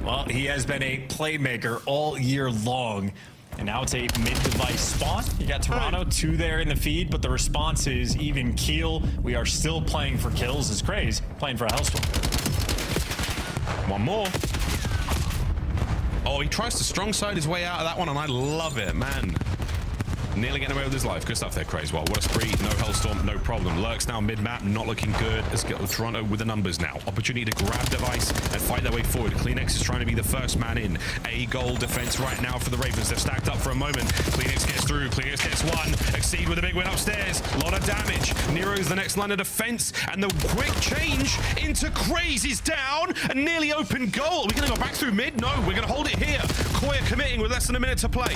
well, he has been a playmaker all year long. And now it's a mid-device spawn. You got Toronto, 2 there in the feed, but the response is even keel. We are still playing for kills as Craze playing for a Hellstorm. One more. Oh, he tries to strong side his way out of that one, and I love it, man. Nearly getting away with his life. Good stuff there, Craze. Well, what a spree. No Hellstorm, no problem. Lurks now mid-map, not looking good. Let's get Toronto with the numbers now. Opportunity to grab device and fight their way forward. Kleenex is trying to be the first man in. A goal defense right now for the Ravens. They're stacked up for a moment. Kleenex gets through. Kleenex gets one. Exceed with a big win upstairs. A lot of damage. Nero's the next line of defense. And the quick change into Craze is down. A nearly open goal. Are we going to go back through mid? No, we're going to hold it here. Koya committing with less than a minute to play.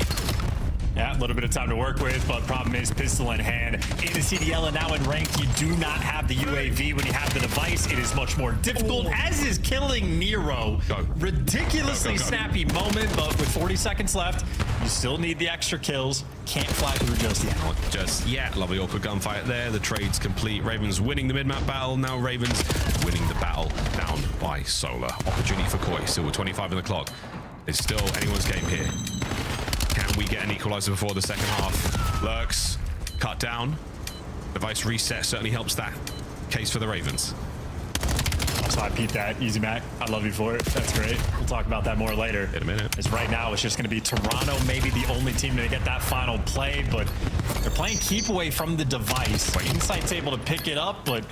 Yeah, a little bit of time to work with, but problem is pistol in hand. In the CDL and now in ranked, you do not have the UAV. When you have the device, it is much more difficult, as is killing Nero. Ridiculously snappy moment, but with 40 seconds left, you still need the extra kills. Can't fly through just yet. Not just yet. Lovely awkward gunfight there. The trade's complete. Ravens winning the mid-map battle. Now Ravens winning the battle down by Solar. Opportunity for Koi. Still with 25 in the clock. It's still anyone's game here. Can we get an equalizer before the second half? Lurks, cut down. Device reset certainly helps that case for the Ravens. So I peeped that. Easy Mac. I love you for it. That's great. We'll talk about that more later. In a minute. As right now, it's just going to be Toronto, maybe the only team to get that final play, but they're playing keep away from the device. Insight's able to pick it up, but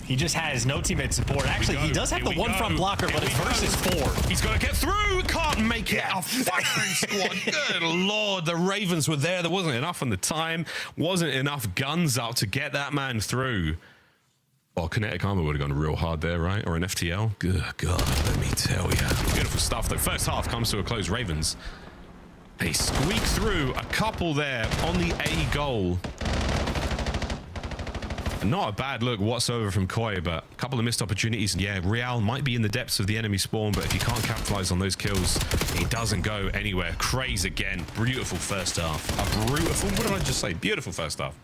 he just has no teammate support. Actually, he does have the one front blocker, but it's versus 4. He's got to get through. Can't make it. A firing squad. Good Lord. The Ravens were there. There wasn't enough on the time. Wasn't enough guns out to get that man through. Oh, kinetic armor would have gone real hard there, right? Or an FTL. Good God, let me tell you. Beautiful stuff. The first half comes to a close. Ravens, they squeak through a couple there on the A goal. Not a bad look whatsoever from Koi, but a couple of missed opportunities. Yeah, Real might be in the depths of the enemy spawn, but if you can't capitalize on those kills, he doesn't go anywhere. Craze again. Beautiful first half. What did I just say? Beautiful first half.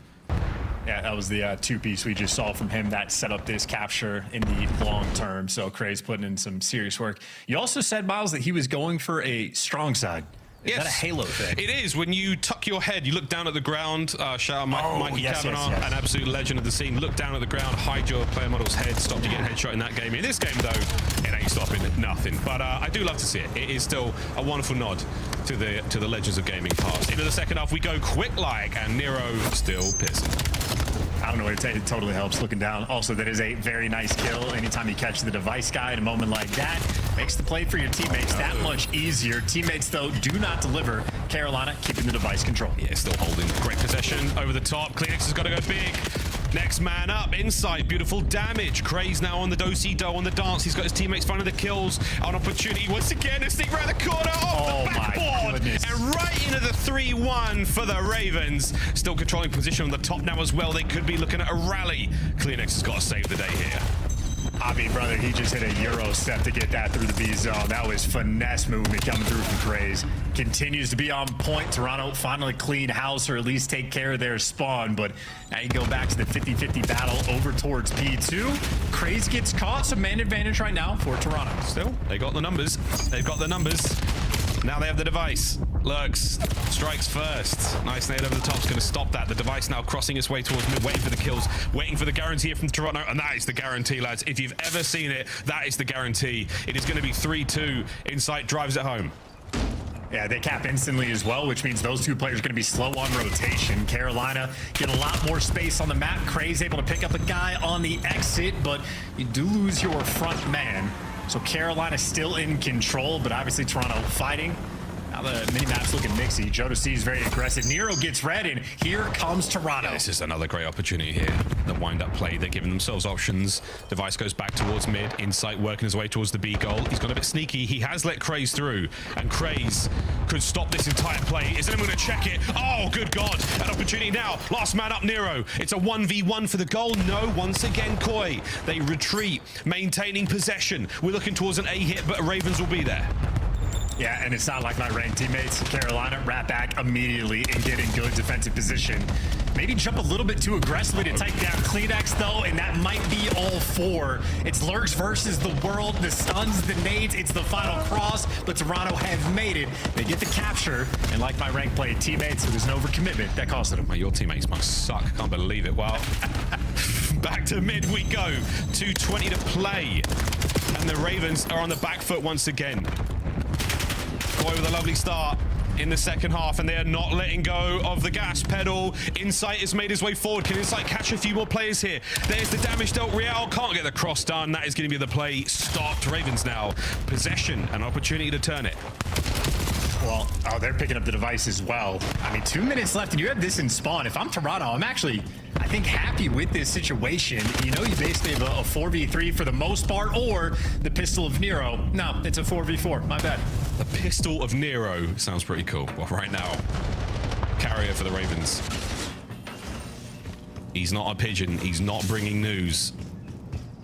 Yeah, that was the two-piece we just saw from him that set up this capture in the long term. So Craze putting in some serious work. You also said, Miles, that he was going for a strong side. Is that a Halo thing? It is. When you tuck your head, you look down at the ground. Shout out Mikey Kavanaugh, an absolute legend of the scene. Look down at the ground, hide your player model's head, stop you getting headshot in that game. In this game, though, it ain't stopping nothing. But I do love to see it. It is still a wonderful nod to the Legends of Gaming past. Into the second half, we go quick-like, and Nero still pissing. I don't know what to say. It totally helps looking down. Also, that is a very nice kill. Anytime you catch the device guy in a moment like that, makes the play for your teammates that much easier. Teammates, though, do not deliver. Carolina keeping the device control. Yeah, still holding great possession over the top. Kleenex has got to go big. Next man up, inside, beautiful damage. Craze now on the do-si-do on the dance. He's got his teammates finding the kills. An opportunity once again to sneak around the corner off the backboard. And right into the 3-1 for the Ravens. Still controlling position on the top now as well. They could be looking at a rally. Kleenex has got to save the day here. I mean, brother, he just hit a Euro step to get that through the B zone. That was finesse movement coming through from Craze. Continues to be on point. Toronto finally clean house or at least take care of their spawn. But now you go back to the 50-50 battle over towards P2. Craze gets caught. Some man advantage right now for Toronto. Still, they got the numbers. They've got the numbers. Now they have the device. Lurks, strikes first. Nice nade over the top is going to stop that. The device now crossing its way towards mid, waiting for the kills, waiting for the guarantee from Toronto, and that is the guarantee, lads. If you've ever seen it, that is the guarantee. It is going to be 3-2. Insight drives it home. Yeah, they cap instantly as well, which means those two players are going to be slow on rotation. Carolina get a lot more space on the map. Craze able to pick up a guy on the exit, but you do lose your front man. So Carolina still in control, but obviously Toronto fighting. Now the mini-map's looking mixy. Jodeci is very aggressive. Nero gets red, and here comes Toronto. Yeah, this is another great opportunity here. The wind-up play, they're giving themselves options. Device goes back towards mid. Insight working his way towards the B goal. He's got a bit sneaky. He has let Craze through, and Craze could stop this entire play. Is anyone going to check it? Oh, good God. An opportunity now. Last man up, Nero. It's a 1v1 for the goal. No, once again, Koi. They retreat, maintaining possession. We're looking towards an A hit, but Ravens will be there. Yeah, and it's not like my ranked teammates. Carolina wrap back immediately and get in good defensive position. Maybe jump a little bit too aggressively to take down Kleenex, though, and that might be all 4. It's Lurks versus the world, the stuns, the nades. It's the final cross, but Toronto have made it. They get the capture, and like my ranked play teammates, it was an overcommitment that costed them. Your teammates must suck. Can't believe it. Well, back to mid we go. 2:20 to play, and the Ravens are on the back foot once again. Koi with a lovely start in the second half, and they are not letting go of the gas pedal. Insight has made his way forward. Can Insight catch a few more players here? There's the damage dealt. Real can't get the cross done. That is going to be the play stopped. Ravens now possession, an opportunity to turn it. Well, they're picking up the device as well. I mean, 2 minutes left, and you have this in spawn. If I'm Toronto, I'm actually, I think, happy with this situation. You know, you basically have a 4v3 for the most part, or the pistol of Nero. No, it's a 4v4. My bad. The pistol of Nero sounds pretty cool. Well, right now, carrier for the Ravens. He's not a pigeon. He's not bringing news.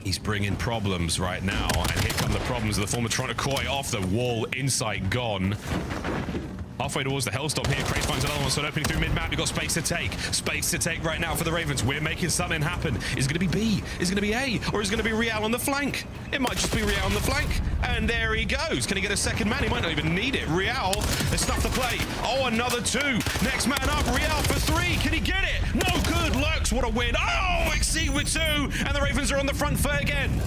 He's bringing problems right now. And here come the problems. The former Toronto Koi off the wall. Insight gone. Halfway towards the Hellstorm here. Craze finds another one. So opening through mid-map. You've got space to take. Space to take right now for the Ravens. We're making something happen. Is it going to be B? Is it going to be A? Or is it going to be Real on the flank? It might just be Real on the flank. And there he goes. Can he get a second man? He might not even need it. Real has stuffed the play. Oh, another 2. Next man up. Real for 3. Can he get it? No good. Lurks. What a win. Oh, Exceed with 2. And the Ravens are on the front foot again.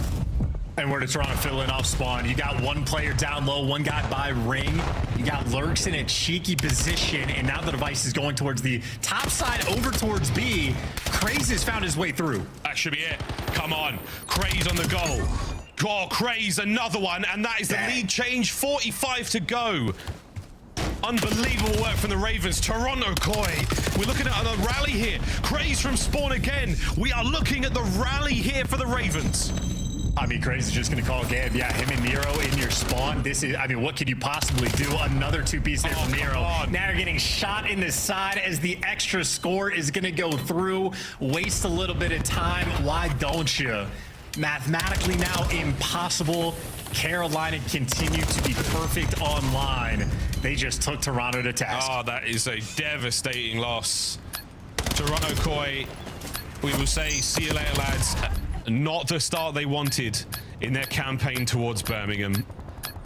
And we're to Toronto filling off spawn. You got one player down low, one guy by ring. You got Lurks in a cheeky position, and now the device is going towards the top side over towards B. Craze has found his way through. That should be it. Come on. Craze on the goal. Oh, Craze, another one, and that is the lead change. 45 to go. Unbelievable work from the Ravens. Toronto Koi. We're looking at a rally here. Craze from spawn again. We are looking at the rally here for the Ravens. I mean, Crazy is just going to call again. Yeah, him and Nero in your spawn. This is, I mean, what could you possibly do? Another 2-piece there from Nero. Now you're getting shot in the side as the extra score is going to go through. Waste a little bit of time. Why don't you? Mathematically now impossible. Carolina continue to be perfect online. They just took Toronto to task. Oh, that is a devastating loss. Toronto Koi, we will say, see you later, lads. Not the start they wanted in their campaign towards Birmingham.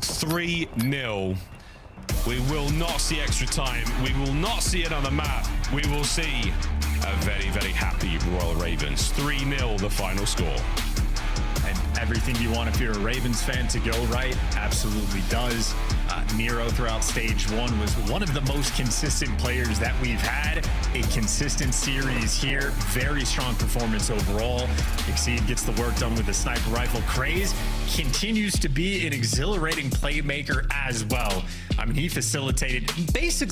3-0. We will not see extra time. We will not see it on the map. We will see a very, very happy Royal Ravens. 3-0 the final score. And everything you want if you're a Ravens fan to go right, absolutely does. Nero throughout stage 1 was one of the most consistent players that we've had. A consistent series here. Very strong performance overall. Exceed gets the work done with the sniper rifle. Craze continues to be an exhilarating playmaker as well. I mean, he facilitated basically